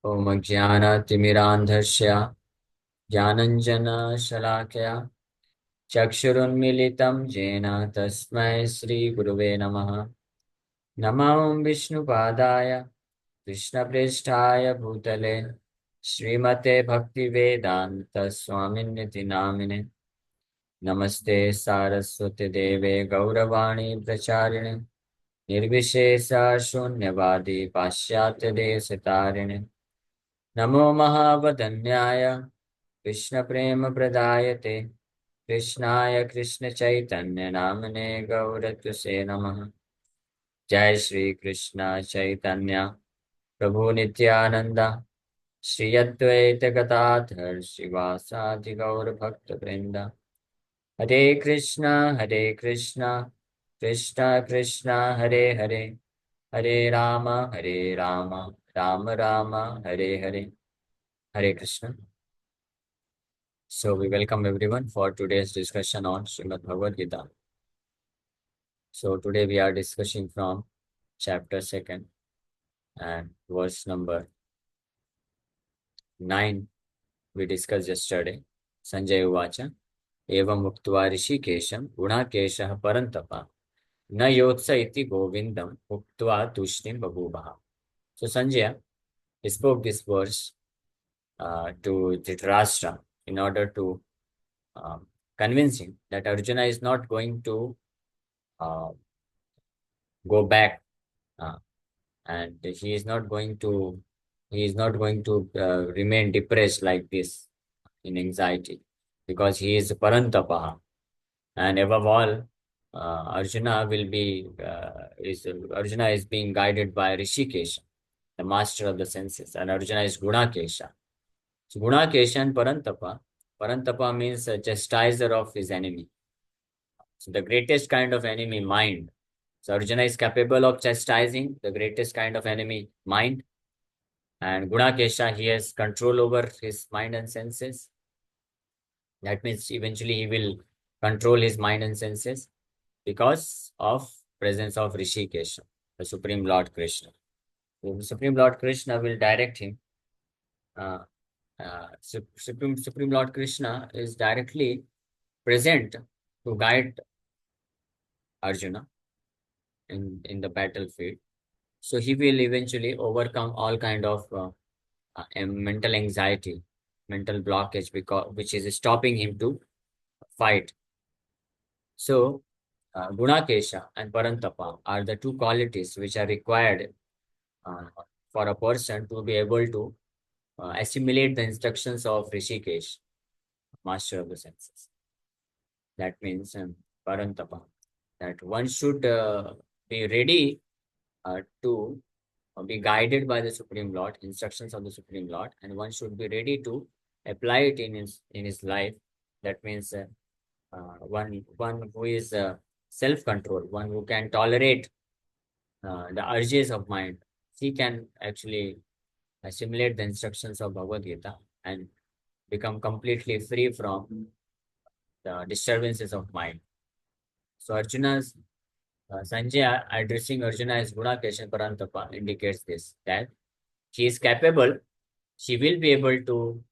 ॐ ज्ञानतिमिरान्धस्य ज्ञानञ्जनशलाकया चक्षुरुन्मीलितं येन तस्मै श्रीगुरुवे नमः। नमो विष्णुपादाय कृष्णप्रेष्ठाय भूतले श्रीमते भक्तिवेदान्तस्वामिन्निति नामिने। नमस्ते सारस्वती देवे गौरवाणी प्रचारिणे निर्विशेषा शून्यवादी पाश्चात्यदेशतारिणे। नमो महावदन्याय कृष्णप्रेमप्रदायते कृष्णाय कृष्णचैतन्य नामने गौरत्वसे नमः। जय श्री कृष्ण चैतन्य प्रभु नित्यानंद श्री अद्वैत गदाधर श्रीवासादि गौर भक्त वृंद। हरे कृष्णा कृष्णा कृष्णा हरे हरे, हरे राम राम राम हरे हरे। हरे Krishna. So we welcome everyone for today's discussion on Srimad Bhagavad Gita. So today we are discussing from chapter 2 and verse number 9 we discussed yesterday. Sanjay Uvacha Evam Uktva Rishikesham Gunakeshah Parantapa Na Yotsa iti Govindam Uktva Tushnim Babhuvaha. So Sanjay spoke this verse to Dhritarashtra in order to convince him that Arjuna is not going to uh, go back, uh, and he is not going to remain depressed like this in anxiety, because he is Parantapaha. And above all, Arjuna is being guided by Rishikesha, the master of the senses, and Arjuna is Gunakesha. So Gunakesha and Parantapa means a chastiser of his enemy. So the greatest kind of enemy, mind. So Arjuna is capable of chastising the greatest kind of enemy, mind. And Gunakesha, he has control over his mind and senses. That means eventually he will control his mind and senses because of presence of Rishikesha, the Supreme Lord Krishna. So the Supreme Lord Krishna will direct him. Supreme Lord Krishna is directly present to guide Arjuna in the battlefield. So he will eventually overcome all kind of mental anxiety, mental blockage, because which is stopping him to fight. So Gunakesha and Parantapa are the two qualities which are required uh, for a person to be able to assimilate the instructions of Rishikesh, master of the senses. That means Parantapa, that one should be ready to be guided by the Supreme Lord, instructions of the Supreme Lord, and one should be ready to apply it in his life. That means one who is self-control, one who can tolerate the urges of mind, he can actually assimilate the instructions of Bhagavad Gita and become completely free from the disturbances of mind. So Arjuna's Sanjaya addressing Arjuna as Gunakesha Parantapa indicates this, that he is capable, he will be able to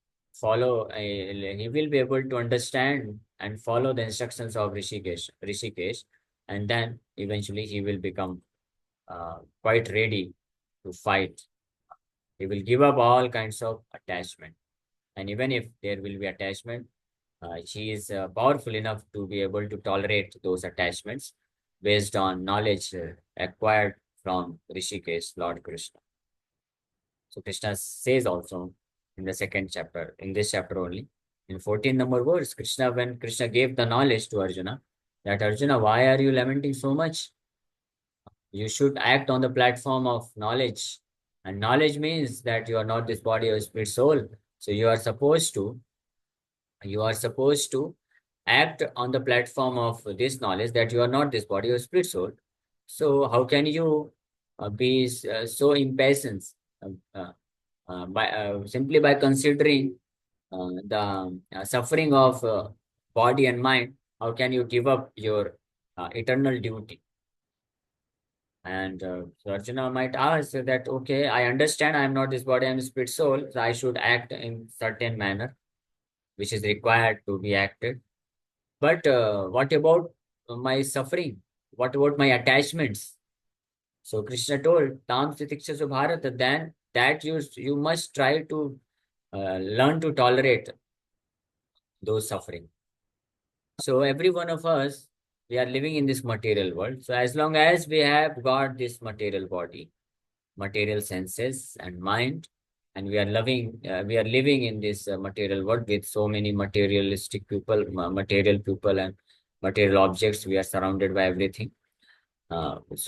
he will be able to understand and follow the instructions of Rishikesh, and then eventually he will become quite ready to fight. He will give up all kinds of attachment. And even if there will be attachment, he is powerful enough to be able to tolerate those attachments based on knowledge acquired from Rishikesh, Lord Krishna. So Krishna says also in the second chapter, in this chapter only, in 14 number verse, when Krishna gave the knowledge to Arjuna, that Arjuna, why are you lamenting so much? You should act on the platform of knowledge. And knowledge means that you are not this body or spirit soul. So you are supposed to act on the platform of this knowledge that you are not this body or spirit soul. So how can you be so impatient by simply by considering the suffering of body and mind? How can you give up your eternal duty? And so Arjuna might ask that, okay, I understand I am not this body, I am spirit soul, so I should act in certain manner, which is required to be acted. But what about my suffering? What about my attachments? So Krishna told, Tam Sitikshasu Bharata, then that you must try to learn to tolerate those suffering. So every one of us, we are living in this material world. So as long as we have got this material body, material senses and mind, and we are living in this material world with so many materialistic people, material people and material objects. We are surrounded by everything. This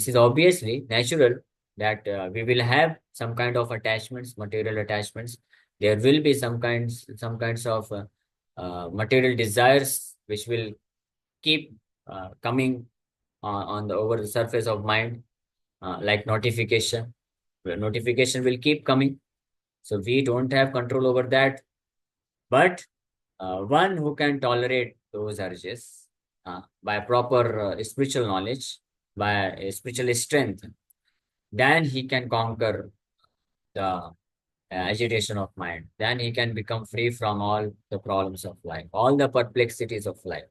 is obviously natural that we will have some kind of attachments, material attachments. There will be some kinds of material desires which will keep coming on the over the surface of mind, like notification. Notification will keep coming, so we don't have control over that. But one who can tolerate those urges by proper spiritual knowledge, by spiritual strength, then he can conquer the agitation of mind. Then he can become free from all the problems of life, all the perplexities of life.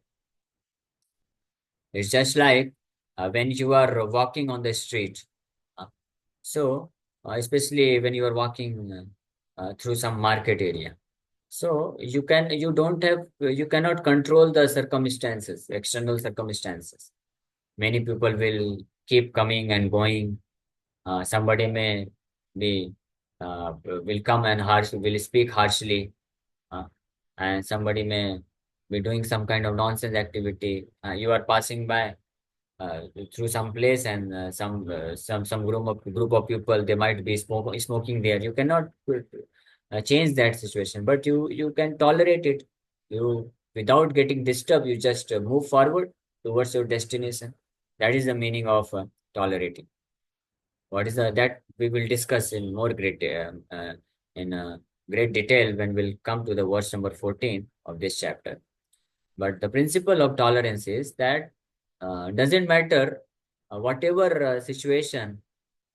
It's just like when you are walking on the street. uh, so, especially when you are walking through some market area. So you cannot control the circumstances, external circumstances. Many people will keep coming and going. Somebody may be will come and will speak harshly, uh, and somebody may be doing some kind of nonsense activity. You are passing by through some place, and some group of people, they might be smoking there. You cannot change that situation, but you can tolerate it. You, without getting disturbed, you just move forward towards your destination. That is the meaning of tolerating. What is that we will discuss in more great in great detail when we'll come to the verse number 14 of this chapter. But the principle of tolerance is that doesn't matter whatever situation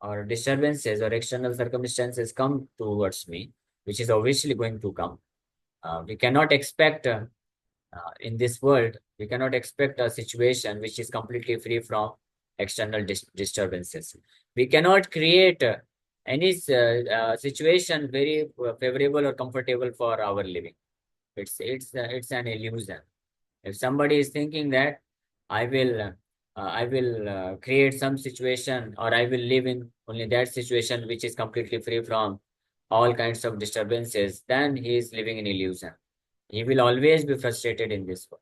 or disturbances or external circumstances come towards me, which is obviously going to come. We cannot expect in this world, we cannot expect a situation which is completely free from external disturbances. We cannot create any situation very favorable or comfortable for our living. It's an illusion. If somebody is thinking that I will create some situation, or I will live in only that situation which is completely free from all kinds of disturbances, then he is living in illusion. He will always be frustrated in this world.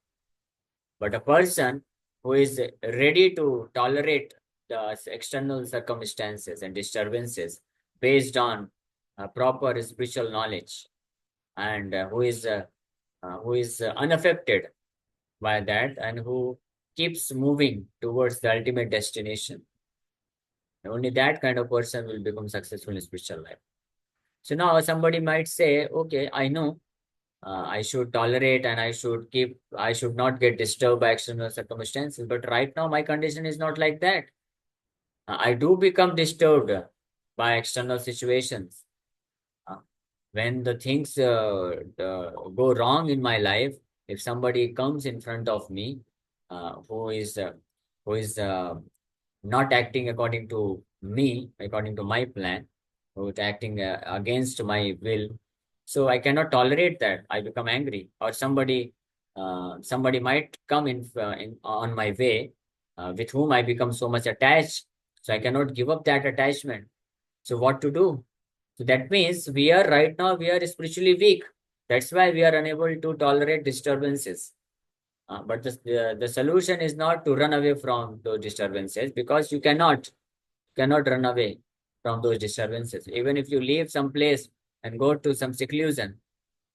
But a person who is ready to tolerate the external circumstances and disturbances based on proper spiritual knowledge, and who is unaffected by that, and who keeps moving towards the ultimate destination, only that kind of person will become successful in spiritual life. So now somebody might say, okay, I know I should tolerate, and I should not get disturbed by external circumstances. But right now, my condition is not like that. I do become disturbed by external situations. Uh, when the things go wrong in my life, if somebody comes in front of me, uh, who is uh, who is not acting according to me, according to my plan, who's acting against my will, so I cannot tolerate that. I become angry. Or somebody might come in on my way, with whom I become so much attached, so I cannot give up that attachment. So what to do? So that means we are spiritually weak. That's why we are unable to tolerate disturbances. But the solution is not to run away from those disturbances, because you cannot run away from those disturbances. Even if you leave some place and go to some seclusion,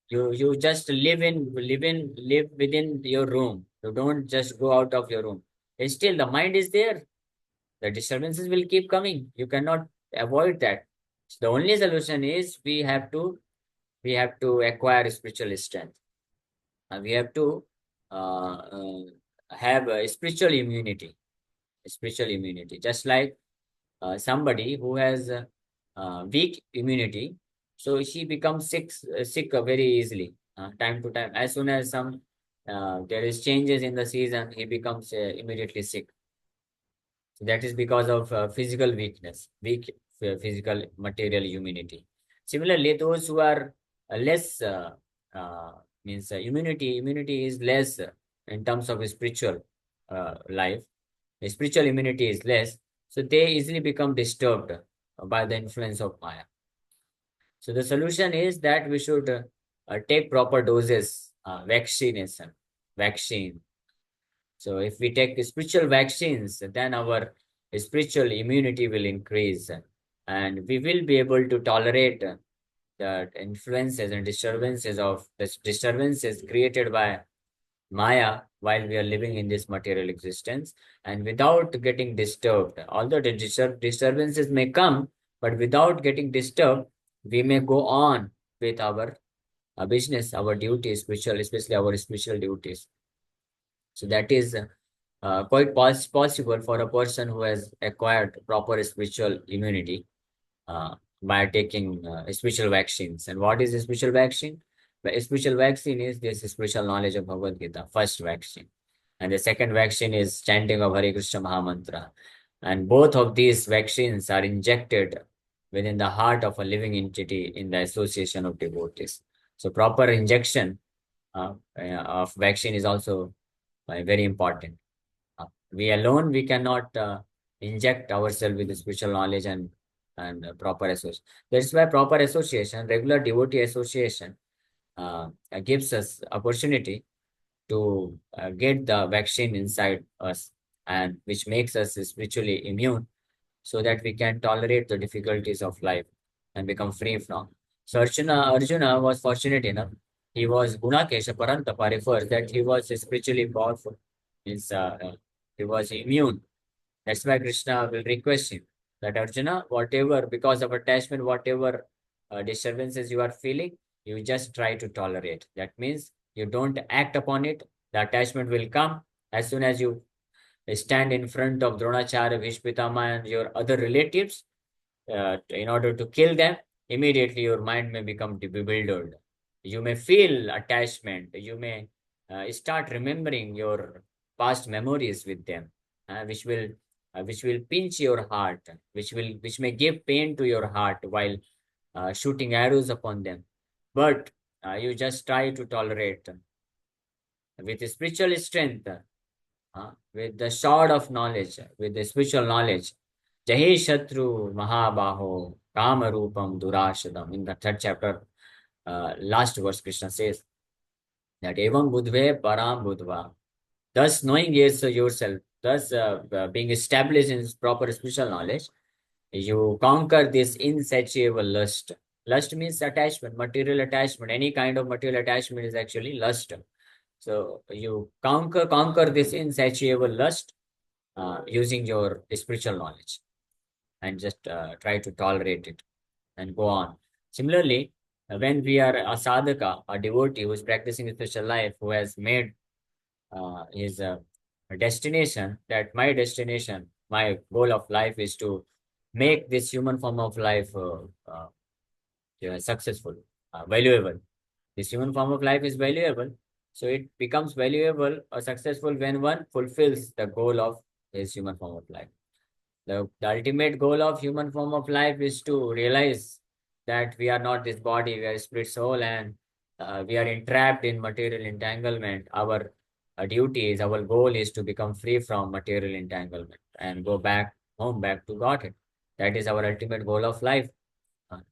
you just live within your room. You don't just go out of your room. And still the mind is there. The disturbances will keep coming. You cannot avoid that. So the only solution is we have to acquire spiritual strength. We have to uh, uh, have a spiritual immunity. spiritual immunity. Just like somebody who has weak immunity, so she becomes sick very easily, time to time. As soon as some there is changes in the season, he becomes immediately sick. So that is because of physical weakness, weak physical material immunity. Similarly, those who are less uh, means immunity is less in terms of spiritual life. Spiritual immunity is less, so they easily become disturbed by the influence of Maya. So the solution is that we should take proper doses, vaccine. So if we take spiritual vaccines, then our spiritual immunity will increase, and we will be able to tolerate the influences and disturbances created by Maya while we are living in this material existence, and without getting disturbed. Although the disturbances may come, but without getting disturbed, we may go on with our business, our duties, spiritual, especially our spiritual duties. So that is quite possible for a person who has acquired proper spiritual immunity by taking spiritual vaccines. And what is a spiritual vaccine? The spiritual vaccine is this spiritual knowledge of Bhagavad Gita, first vaccine. And the second vaccine is chanting of Hare Krishna Mahamantra. And both of these vaccines are injected within the heart of a living entity in the association of devotees. So proper injection of vaccine is also very important. We alone, we cannot inject ourselves with the spiritual knowledge and proper association. That's why proper association, regular devotee association, gives us opportunity to get the vaccine inside us, and which makes us spiritually immune, so that we can tolerate the difficulties of life and become free from. So Arjuna was fortunate enough. He was Gunakesha Parantapa refers that he was spiritually powerful. Means, he was immune. That's why Krishna will request him that Arjuna, whatever, because of attachment, whatever disturbances you are feeling, you just try to tolerate. That means you don't act upon it. The attachment will come as soon as you stand in front of Dronacharya, Bhishpitama, and your other relatives in order to kill them. Immediately your mind may become bewildered. You may feel attachment. You may start remembering your past memories with them, which will pinch your heart, which may give pain to your heart while shooting arrows upon them. But you just try to tolerate with spiritual strength, with the sword of knowledge, with the spiritual knowledge. Jahe Shatru Mahabaho Kama Rupam Durashadam. In the third chapter, last verse, Krishna says that Evam Budve Param Budva. Thus, knowing yourself, thus being established in proper spiritual knowledge, you conquer this insatiable lust. Lust means attachment, material attachment. Any kind of material attachment is actually lust. So you conquer this insatiable lust using your spiritual knowledge, and just try to tolerate it and go on. Similarly, when we are a sadhaka, a devotee who is practicing a spiritual life, who has made his destination, that my destination, my goal of life is to make this human form of life successful, valuable. This human form of life is valuable. So it becomes valuable or successful when one fulfills the goal of his human form of life. The ultimate goal of human form of life is to realize that we are not this body, we are spirit soul, and we are entrapped in material entanglement. Our duty is, our goal is to become free from material entanglement and go back home, back to Godhead. That is our ultimate goal of life.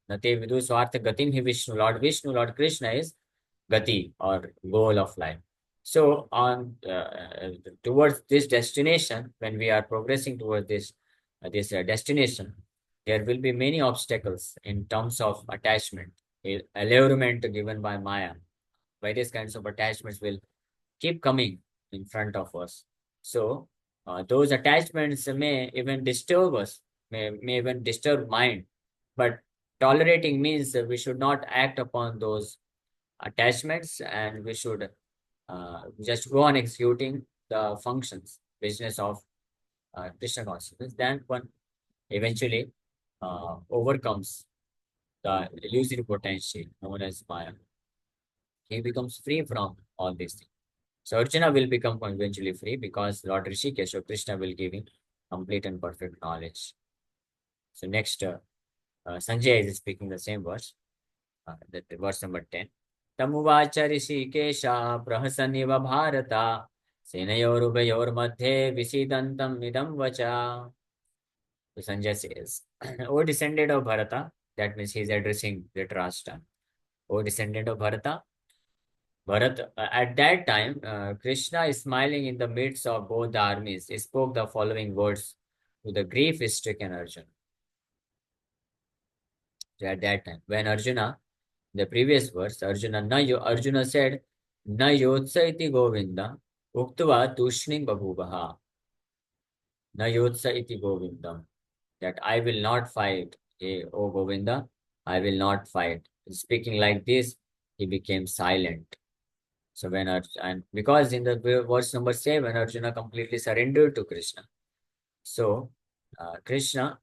Nate vidu swartha gatim hi Vishnu. Lord Vishnu, Lord Krishna is gati, or goal of life. So on towards this destination, when we are progressing towards this destination, there will be many obstacles in terms of attachment, allurement given by Maya. Various kinds of attachments will keep coming in front of us. So those attachments may even disturb us, may even disturb mind. But tolerating means that we should not act upon those attachments, and we should just go on executing the functions, business of Krishna consciousness, then one eventually overcomes the illusory potential known as Maya. He becomes free from all these things. So Arjuna will become eventually free because Lord Rishikesh or Krishna will give him complete and perfect knowledge. So next, Sanjay is speaking the same verse, that verse number 10. Tamuvacha Rishikesha prahasaniva bharata senayorubayormadhe visidantam idam vacha. So Sanjay says, O descendant of Bharata, that means he is addressing Dhritarashtra. O descendant of Bharata, at that time, Krishna is smiling in the midst of both the armies. He spoke the following words to the grief-stricken Arjuna. So at that time, when Arjuna, the previous verse, Arjuna said, Na yotsa iti Govinda, uktva tushning babhuvaha. Na yotsa iti Govindam. That I will not fight, O Govinda, I will not fight. Speaking like this, he became silent. So and because in the verse number 7, Arjuna completely surrendered to Krishna. So Krishna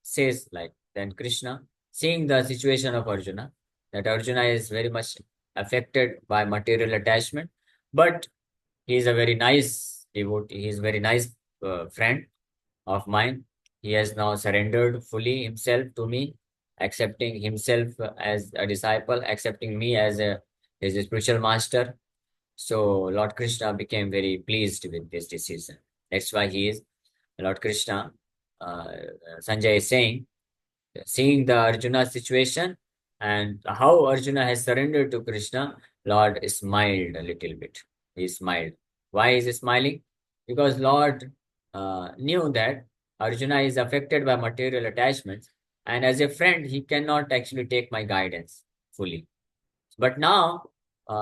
says like, then Krishna, seeing the situation of Arjuna, that Arjuna is very much affected by material attachment, but he is a very nice devotee, he is a very nice friend of mine. He has now surrendered fully himself to me, accepting himself as a disciple, accepting me as his spiritual master. So Lord Krishna became very pleased with this decision. That's why he is Lord Krishna. Uh, Sanjay is saying, seeing the Arjuna situation and how Arjuna has surrendered to Krishna, Lord smiled a little bit. He smiled. Why is he smiling? Because Lord knew that Arjuna is affected by material attachments, and as a friend, he cannot actually take my guidance fully. But now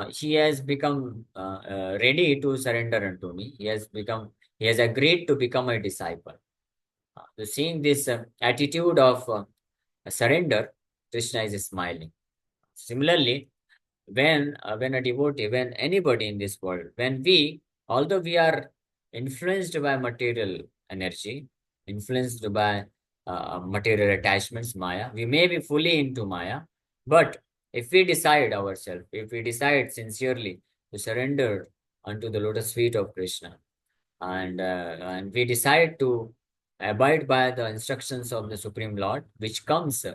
he has become ready to surrender unto me. He has agreed to become a disciple. So seeing this attitude of surrender, Krishna is smiling. Similarly, when a devotee, when anybody in this world, although we are influenced by material energy, influenced by material attachments, Maya, we may be fully into Maya, but if we decide ourselves, if we decide sincerely to surrender unto the lotus feet of Krishna, and we decide to abide by the instructions of the Supreme Lord, which comes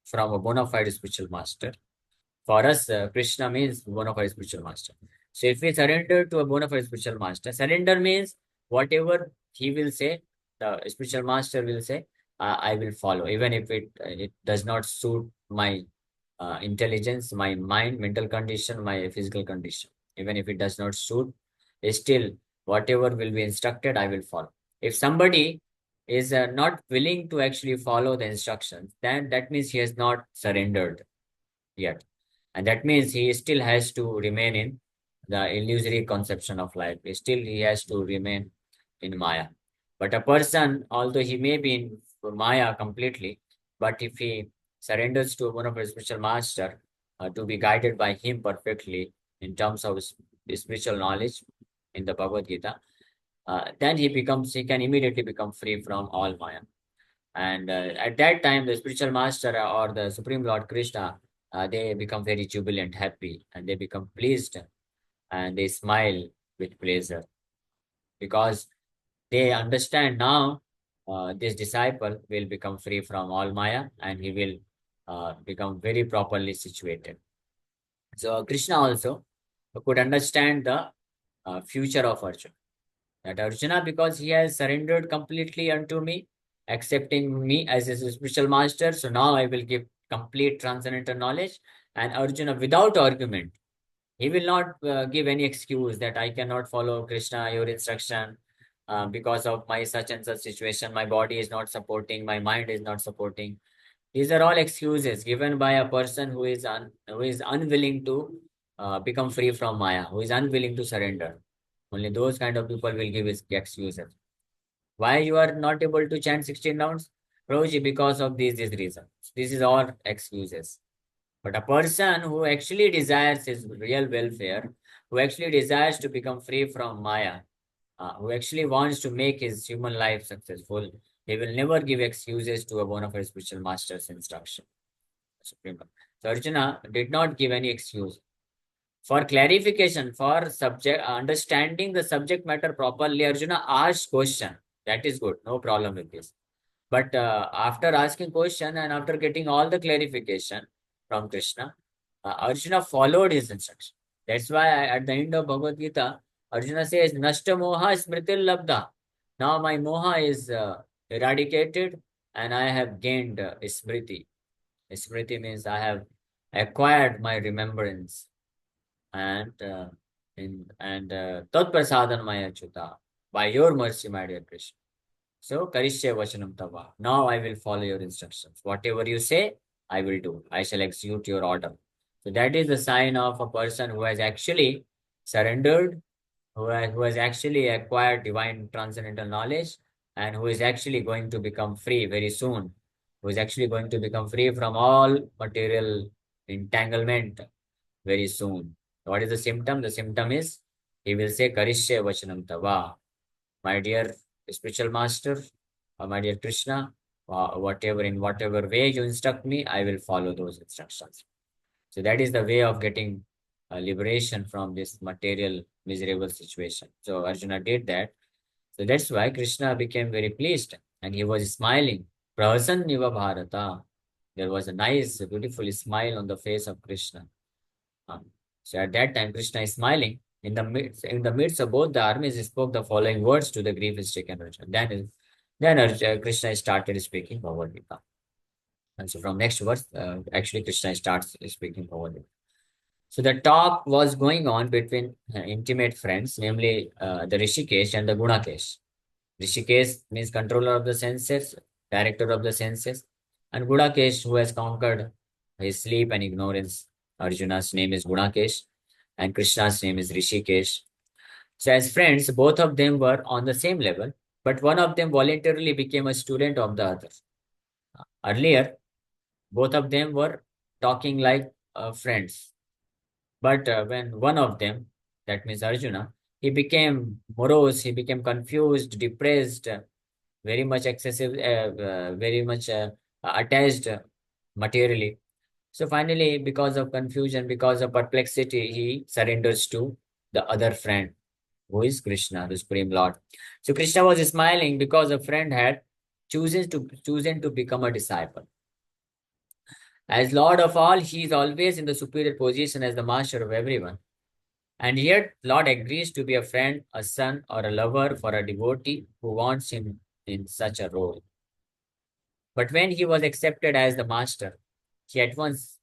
from a bona fide spiritual master. For us, Krishna means bona fide spiritual master. So if we surrender to a bona fide spiritual master, surrender means whatever he will say, the spiritual master will say, I will follow, even if it does not suit my intelligence, my mind, mental condition, my physical condition. Even if it does not suit, still whatever will be instructed, I will follow. If somebody is not willing to actually follow the instructions, then that means he has not surrendered yet. And that means he still has to remain in the illusory conception of life. Still, he has to remain in Maya. But a person, although he may be in Maya completely, but if he surrenders to one of his spiritual master to be guided by him perfectly in terms of spiritual knowledge in the Bhagavad Gita, then he can immediately become free from all Maya. And at that time, the spiritual master or the Supreme Lord Krishna, they become very jubilant, happy, and they become pleased and they smile with pleasure because they understand now this disciple will become free from all Maya and he will become very properly situated. So Krishna also could understand the future of Arjuna. That Arjuna, because he has surrendered completely unto me, accepting me as his spiritual master, so now I will give complete transcendental knowledge. And Arjuna, without argument, he will not give any excuse that I cannot follow Krishna, your instruction, because of my such and such situation. My body is not supporting, my mind is not supporting. These are all excuses given by a person who is unwilling to become free from Maya, who is unwilling to surrender. Only those kind of people will give his excuses. Why you are not able to chant 16 rounds? Prabhuji, because of these reasons. This is all excuses. But a person who actually desires his real welfare, who actually desires to become free from Maya, who actually wants to make his human life successful. He will never give excuses to a one of his spiritual master's instruction. Supreme Lord. So Arjuna did not give any excuse. For clarification, for subject understanding the subject matter properly, Arjuna asked question. That is good. No problem with this. But after asking question and after getting all the clarification from Krishna, Arjuna followed his instruction. That's why at the end of Bhagavad Gita, Arjuna says, Nashta moha smritil labdha. Now my moha is eradicated and I have gained smriti. Smriti means I have acquired my remembrance and tat prasadana maya chuta. By your mercy, my dear Krishna. So, Karishya Vachanam Tava. Now I will follow your instructions. Whatever you say, I will do. I shall execute your order. So that is the sign of a person who has actually surrendered, who has actually acquired divine transcendental knowledge, and who is actually going to become free very soon. Who is actually going to become free from all material entanglement very soon. What is the symptom? The symptom is he will say Karishya Vachanam Tava. My dear spiritual master, my dear Krishna, whatever in whatever way you instruct me, I will follow those instructions. So that is the way of getting liberation from this material miserable situation. So Arjuna did that. So that's why Krishna became very pleased and he was smiling. Prasanniva Bharata. There was a nice, beautiful smile on the face of Krishna. Um, so at that time, Krishna is smiling. In the midst of both the armies, he spoke the following words to the grief-stricken Arjuna. Then Krishna started speaking Bhagavad Gita. And so from next verse, actually Krishna starts speaking Bhagavad Gita. So the talk was going on between intimate friends, namely the Rishikesh and the Gunakesh. Rishikesh means controller of the senses, director of the senses, and Gunakesh, who has conquered his sleep and ignorance. Arjuna's name is Gunakesh, and Krishna's name is Rishikesh. So, as friends, both of them were on the same level, but one of them voluntarily became a student of the other. Earlier, both of them were talking like friends, but when one of them, that means Arjuna, he became morose, he became confused, depressed, very much excessive, very much attached materially. So finally, because of confusion, because of perplexity, he surrenders to the other friend, who is Krishna, the Supreme Lord. So Krishna was smiling because a friend had chosen to become a disciple. As Lord of all, he is always in the superior position as the master of everyone. And yet, Lord agrees to be a friend, a son, or a lover for a devotee who wants him in such a role. But when he was accepted as the master, he at once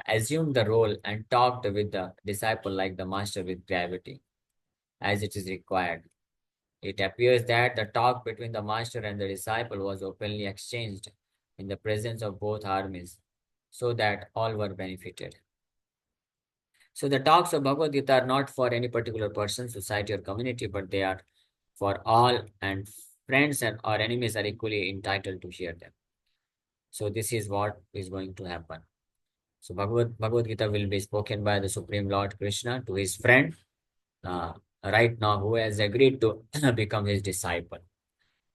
assumed the role and talked with the disciple like the master with gravity, as it is required. It appears that the talk between the master and the disciple was openly exchanged in the presence of both armies, so that all were benefited. So the talks of Bhagavad Gita are not for any particular person, society, or community, but they are for all, and friends and or enemies are equally entitled to hear them. So this is what is going to happen. So Bhagavad Gita will be spoken by the Supreme Lord Krishna to his friend uh, right now, who has agreed to become his disciple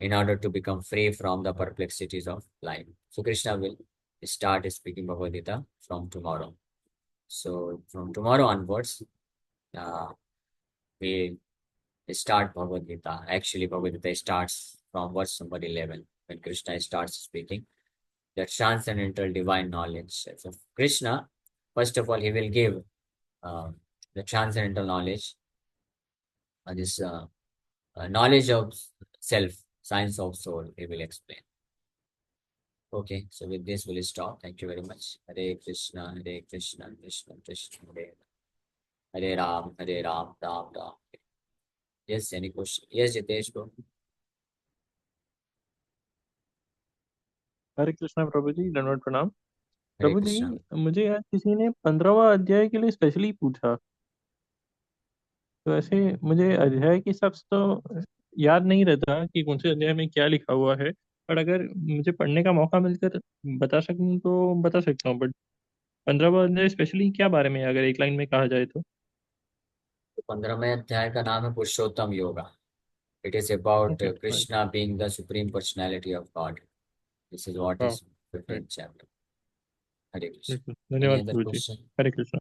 in order to become free from the perplexities of life. So Krishna will start speaking Bhagavad Gita from tomorrow. So from tomorrow onwards, uh, we start Bhagavad Gita. Actually, Bhagavad Gita starts from verse number 11 when Krishna starts speaking the transcendental divine knowledge. So Krishna, first of all, he will give uh, the transcendental knowledge, this knowledge of self, science of soul, he will explain. Okay, so with this, we'll stop. Thank you very much. Hare Krishna, Krishna Krishna, Hare Ram, Ram Ram. Yes, any question? Yes, Jitesh, bro. हरे कृष्णा प्रभु जी, दंडवत प्रणाम। Hare प्रभु जी, Krishna. मुझे आज किसी ने 15वां अध्याय के लिए specially पूछा, तो ऐसे मुझे अध्याय की सब तो याद नहीं रहता कि कौन से अध्याय में क्या लिखा हुआ है, पर अगर मुझे पढ़ने का मौका मिलकर बता सकूं तो बता सकता हूँ। बट 15वां अध्याय स्पेशली क्या बारे में है, अगर एक लाइन में कहा जाए तो? 15वें अध्याय का नाम है Purushottam Yoga. It is about okay fine. Krishna being the supreme personality of God. This is what हाँ is fine. 15th chapter. Hare Krishna. बिल्कुल, Any धन्यवाद other गुरु जी। question? हरे कृष्णा।